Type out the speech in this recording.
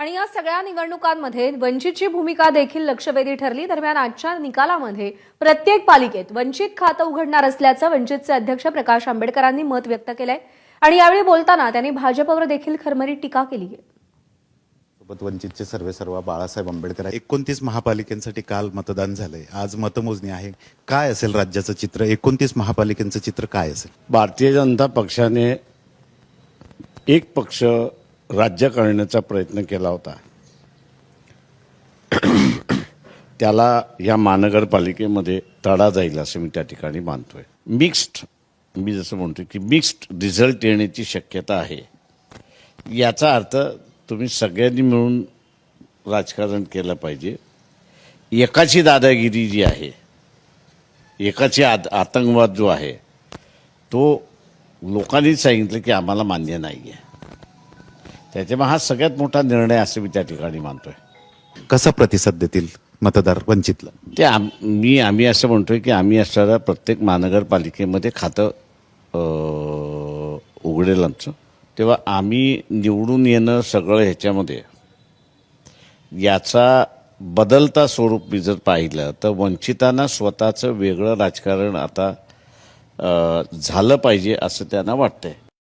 आणि या सगळ्या निवडणुकांमध्ये वंचितची भूमिका देखील लक्षवेधी ठरली। दरम्यान आजच्या निकालामध्ये प्रत्येक पालिकेत वंचित खातं उघडणार असल्याचं वंचितचे अध्यक्ष प्रकाश आंबेडकरांनी मत व्यक्त केलंय आणि यावेळी बोलताना त्यांनी भाजपवर देखील खरमरीत टीका केली आहे। सोबत वंचितचे सर्वेसर्वा बाळासाहेब आंबेडकर 29 महापालिकांसाठी काल मतदान झालंय, आज मतमोजणी आहे। काय असेल राज्याचं चित्र, 29 महापालिकांचं चित्र काय असेल? भारतीय जनता पक्षाने एक पक्ष राज्य करण्याचा प्रयत्न केला होता। त्याला या महानगरपालिकेमध्ये तडा जाईल असं मी त्या ठिकाणी मानतोय। मी जसं म्हणतोय की मिक्स्ड रिझल्ट येण्याची शक्यता आहे। याचा अर्थ तुम्ही सगळ्यांनी मिळून राजकारण केलं पाहिजे। एकाची दादागिरी जी आहे, एकाची आतंकवाद जो आहे, तो लोकांनी सांगितलं की आम्हाला मान्य नाही आहे। त्याच्यामुळे हा सगळ्यात मोठा निर्णय असं मी त्या ठिकाणी मानतोय। कसा प्रतिसाद देतील मतदार वंचितला? ते आम्ही असं म्हणतोय की आम्ही असणाऱ्या प्रत्येक महानगरपालिकेमध्ये खातं उघडेल आमचं। तेव्हा आम्ही निवडून येणं सगळं ह्याच्यामध्ये याचा बदलता स्वरूप मी जर पाहिलं तर वंचितांना स्वतःचं वेगळं राजकारण आता झालं पाहिजे असं त्यांना वाटतंय।